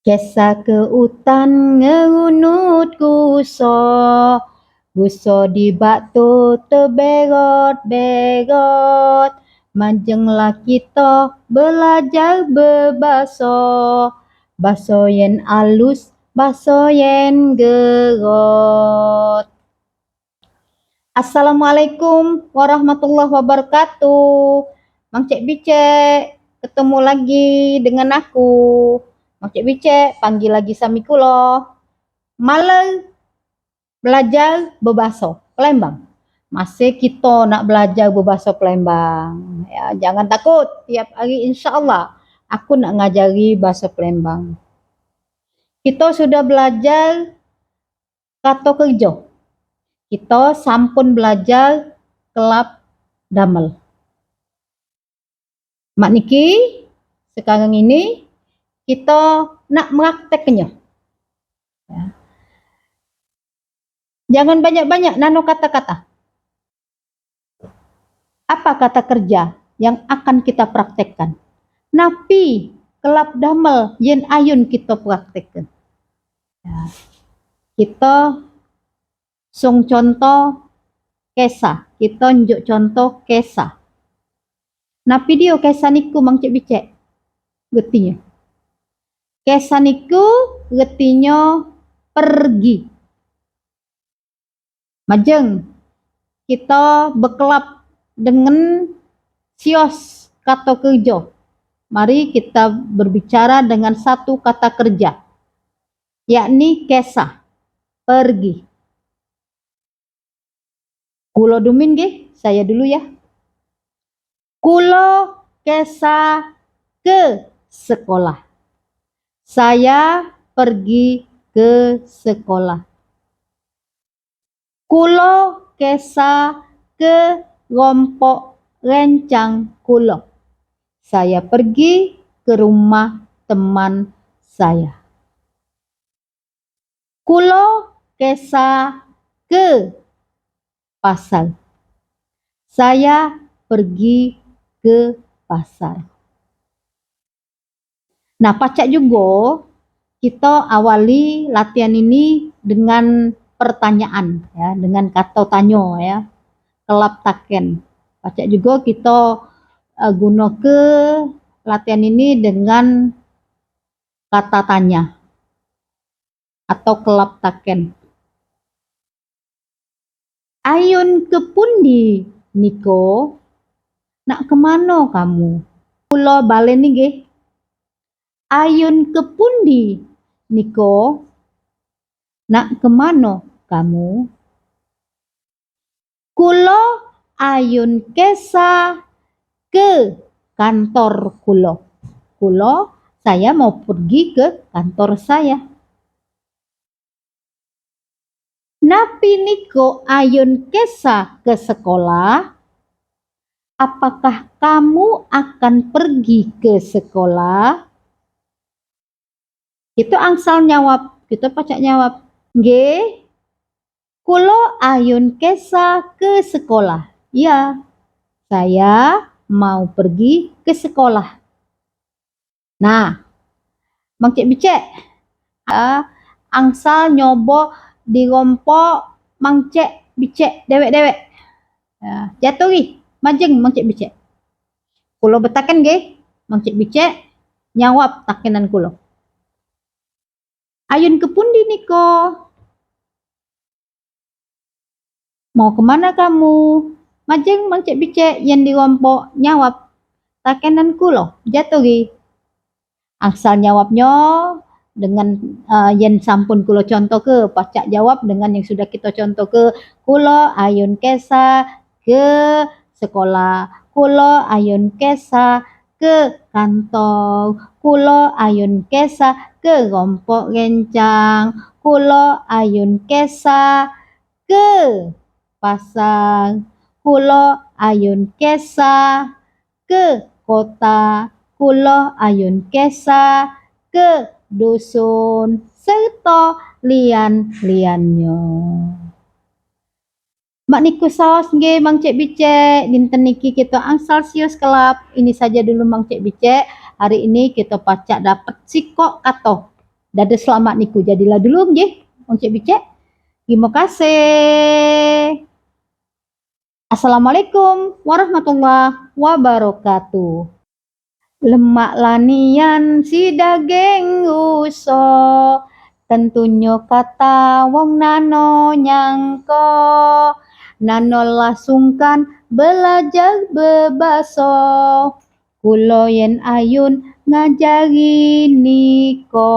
Kesah ke hutan ngerunut guso di batu terberot-berot. Manjenglah kita belajar berbaso, baso yen alus, baso yen gerot. Assalamualaikum warahmatullahi wabarakatuh. Mang Cek Bicek, ketemu lagi dengan aku. Mang Cek Bicek, panggil lagi sami kulo. Malah belajar bebaso Palembang. Masih kita nak belajar bebaso Palembang. Ya, jangan takut, tiap hari insya-Allah aku nak ngajari bahasa Palembang. Kita sudah belajar kata kerja. Kita sampun belajar kelap damel. Mak niki sekarang ini kita nak merakteknya. Ya. Jangan banyak-banyak nano kata-kata. Apa kata kerja yang akan kita praktekkan? Napi kelap damel yen ayun kita praktekkan. Ya. Kita sung contoh kesah, kita njuk contoh kesah. Napi dia kesah niku Mang Cek Bicek? Getinya. Kesah niku getinya pergi. Majeng kita bekelap dengan sios kata kerja. Mari kita berbicara dengan satu kata kerja, yakni kesah, pergi. Kulo dumin nggih, saya dulu ya. Kulo kesah ke sekolah. Saya pergi ke sekolah. Kulo kesah ke rompok rencang kulo. Saya pergi ke rumah teman saya. Kulo kesah ke pasar. Saya pergi ke pasar. Nah, pacak juga kita awali latihan ini dengan pertanyaan ya, dengan kata tanya ya. Kelap taken. Pacak juga kita guna ke latihan ini dengan kata tanya atau kelap taken. Ayun ke pundi niko? Nak kemana kamu? Kulo balen nggih. Ayun ke pundi niko? Nak kemana kamu? Kulo ayun kesah ke kantor kulo. Kulo saya mau pergi ke kantor saya. Napi niko ayun kesah ke sekolah? Apakah kamu akan pergi ke sekolah? Itu angsal nyawab, kita pacak nyawab. Nggih, kulo ayun kesah ke sekolah. Ya, saya mau pergi ke sekolah. Nah, Mang Cek Bicek, angsal nyobo di rompok Mang Cek Bicek dewek-dewek. Ya, jatuh ri, majeng Mang Cek Bicek. Kulo betaken nggih, Mang Cek Bicek nyawab takenan kulo. Ayun ke pundi niko? Mau kemana kamu? Majeng Mang Cek Bicek yang di rompok nyawab takenan kulo, jatuh ri. Asal jawabnya dengan yang sampun kulo contoh ke, pacak jawab dengan yang sudah kita contoh ke. Kulo ayun kesah ke sekolah. Kulo ayun kesah ke kantor. Kulo ayun kesah ke rompok rencang. Kulo ayun kesah ke pasar. Kulo ayun kesah ke kota. Kulo ayun kesah ke dusun serta lian-liannya. Mak niku saos nggih Mang Cek Bicek, dinten niki kita angsal sios kelap. Ini saja dulu Mang Cek Bicek. Hari ini kita pacak dapat sikok kato. Dada selamat niku jadilah dulu nggih wong cek bicek. Terima kasih. Assalamualaikum warahmatullahi wabarakatuh. Lemak lanian si daging uso, tentunya kata wong nano nyangko. Nano lasungkan belajar bebaso, kulo yen ayun ngajari niko.